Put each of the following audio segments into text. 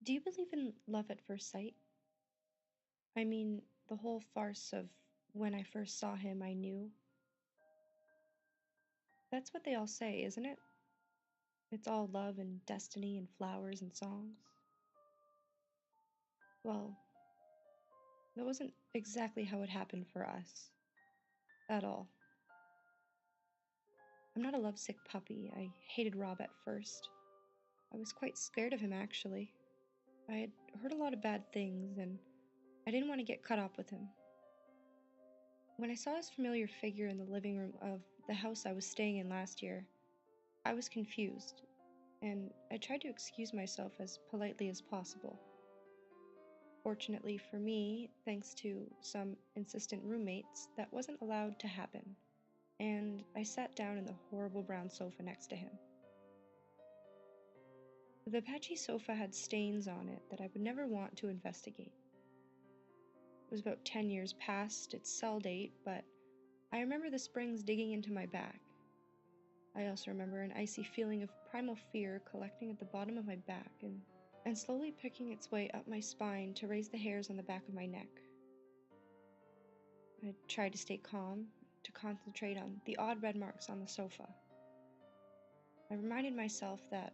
Do you believe in love at first sight? I mean, the whole farce of when I first saw him, I knew. That's what they all say, isn't it? It's all love and destiny and flowers and songs. Well, that wasn't exactly how it happened for us. At all. I'm not a lovesick puppy. I hated Rob at first. I was quite scared of him, actually. I had heard a lot of bad things, and I didn't want to get caught up with him. When I saw his familiar figure in the living room of the house I was staying in last year, I was confused, and I tried to excuse myself as politely as possible. Fortunately for me, thanks to some insistent roommates, that wasn't allowed to happen, and I sat down in the horrible brown sofa next to him. The patchy sofa had stains on it that I would never want to investigate. It was about 10 years past its sell date, but I remember the springs digging into my back. I also remember an icy feeling of primal fear collecting at the bottom of my back and slowly picking its way up my spine to raise the hairs on the back of my neck. I tried to stay calm, to concentrate on the odd red marks on the sofa. I reminded myself that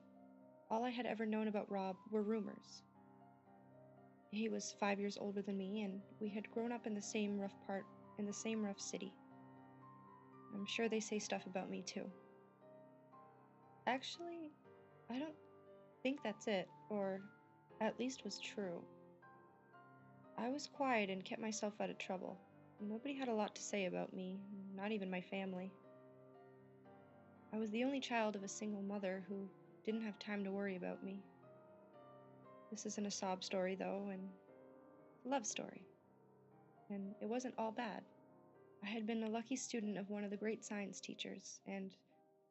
all I had ever known about Rob were rumors. He was 5 years older than me, and we had grown up in the same rough city. I'm sure they say stuff about me too. Actually, I don't think that's it, or at least was true. I was quiet and kept myself out of trouble. Nobody had a lot to say about me, not even my family. I was the only child of a single mother who didn't have time to worry about me. This isn't a sob story, though, and a love story. And it wasn't all bad. I had been a lucky student of one of the great science teachers, and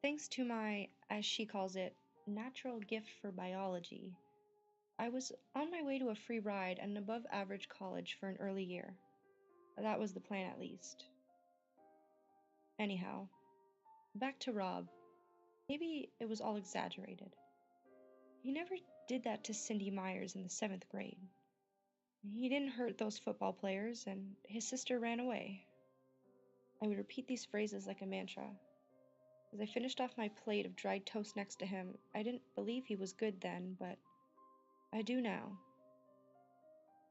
thanks to my, as she calls it, natural gift for biology, I was on my way to a free ride at an above average college for an early year. That was the plan, at least. Anyhow, back to Rob. Maybe it was all exaggerated. He never did that to Cindy Myers in the 7th grade. He didn't hurt those football players, and his sister ran away. I would repeat these phrases like a mantra. As I finished off my plate of dried toast next to him, I didn't believe he was good then, but I do now.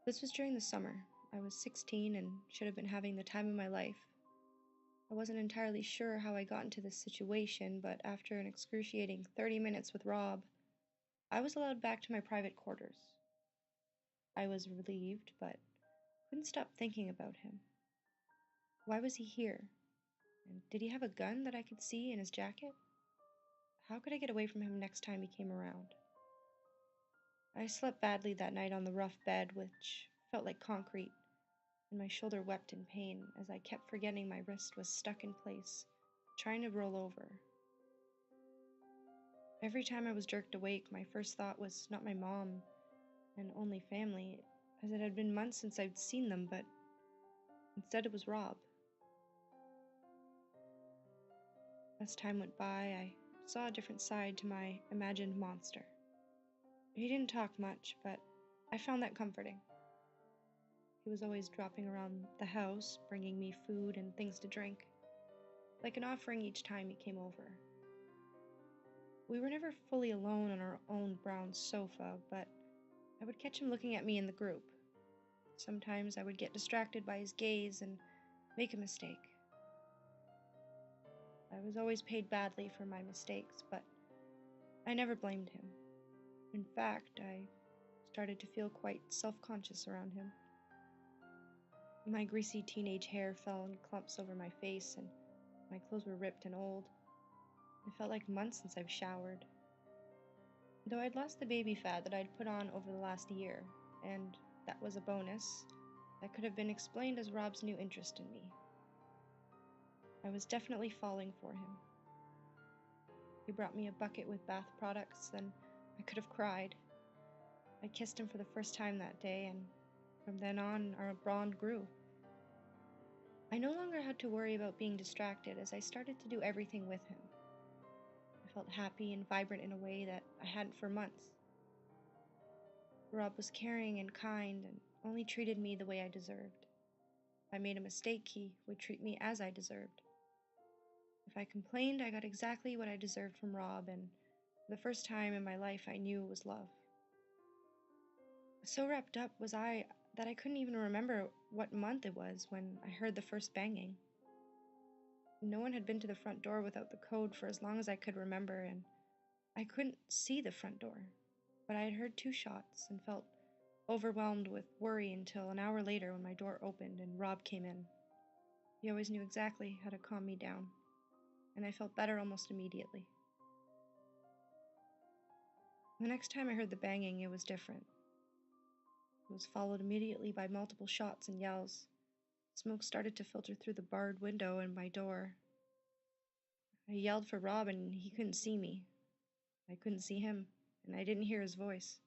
This was during the summer. I was 16 and should have been having the time of my life. I wasn't entirely sure how I got into this situation, but after an excruciating 30 minutes with Rob, I was allowed back to my private quarters. I was relieved, but couldn't stop thinking about him. Why was he here? And did he have a gun that I could see in his jacket? How could I get away from him next time he came around? I slept badly that night on the rough bed, which felt like concrete, and my shoulder wept in pain as I kept forgetting my wrist was stuck in place, trying to roll over. Every time I was jerked awake, my first thought was not my mom and only family, as it had been months since I'd seen them, but instead it was Rob. As time went by, I saw a different side to my imagined monster. He didn't talk much, but I found that comforting. He was always dropping around the house, bringing me food and things to drink, like an offering each time he came over. We were never fully alone on our own brown sofa, but I would catch him looking at me in the group. Sometimes I would get distracted by his gaze and make a mistake. I was always paid badly for my mistakes, but I never blamed him. In fact, I started to feel quite self-conscious around him. My greasy teenage hair fell in clumps over my face, and my clothes were ripped and old. It felt like months since I've showered. Though I'd lost the baby fat that I'd put on over the last year, and that was a bonus, that could have been explained as Rob's new interest in me. I was definitely falling for him. He brought me a bucket with bath products, and I could have cried. I kissed him for the first time that day, and from then on, our bond grew. I no longer had to worry about being distracted as I started to do everything with him. I felt happy and vibrant in a way that I hadn't for months. Rob was caring and kind and only treated me the way I deserved. If I made a mistake, he would treat me as I deserved. If I complained, I got exactly what I deserved from Rob, and for the first time in my life, I knew it was love. So wrapped up was I that I couldn't even remember what month it was when I heard the first banging. No one had been to the front door without the code for as long as I could remember, and I couldn't see the front door, but I had heard 2 shots and felt overwhelmed with worry until an hour later when my door opened and Rob came in. He always knew exactly how to calm me down, and I felt better almost immediately. The next time I heard the banging, it was different. It was followed immediately by multiple shots and yells. Smoke started to filter through the barred window and my door. I yelled for Rob and he couldn't see me. I couldn't see him, and I didn't hear his voice.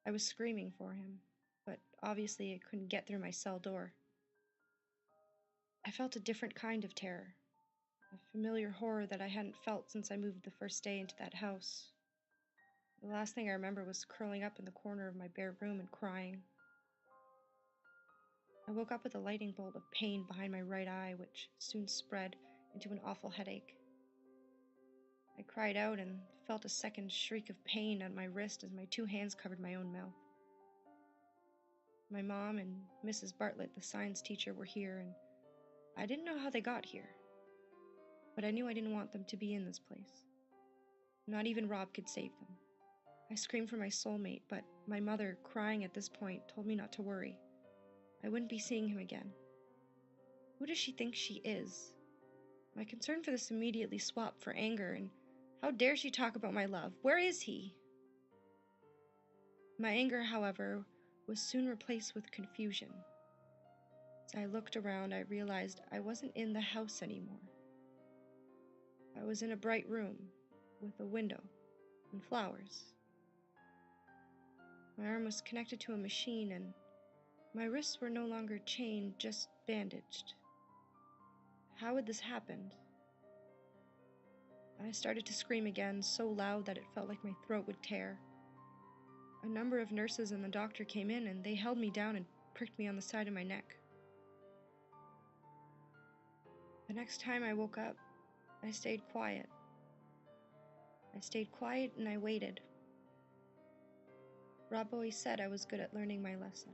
I was screaming for him, but obviously it couldn't get through my cell door. I felt a different kind of terror, a familiar horror that I hadn't felt since I moved the first day into that house. The last thing I remember was curling up in the corner of my bare room and crying. I woke up with a lightning bolt of pain behind my right eye, which soon spread into an awful headache. I cried out and felt a second shriek of pain on my wrist as my 2 hands covered my own mouth. My mom and Mrs. Bartlett, the science teacher, were here, and I didn't know how they got here, but I knew I didn't want them to be in this place. Not even Rob could save them. I screamed for my soulmate, but my mother, crying at this point, told me not to worry. I wouldn't be seeing him again. Who does she think she is? My concern for this immediately swapped for anger, and how dare she talk about my love? Where is he? My anger, however, was soon replaced with confusion. As I looked around, I realized I wasn't in the house anymore. I was in a bright room with a window and flowers. My arm was connected to a machine, and my wrists were no longer chained, just bandaged. How had this happened? I started to scream again, so loud that it felt like my throat would tear. A number of nurses and the doctor came in, and they held me down and pricked me on the side of my neck. The next time I woke up, I stayed quiet. I stayed quiet and I waited. Rob always said I was good at learning my lesson.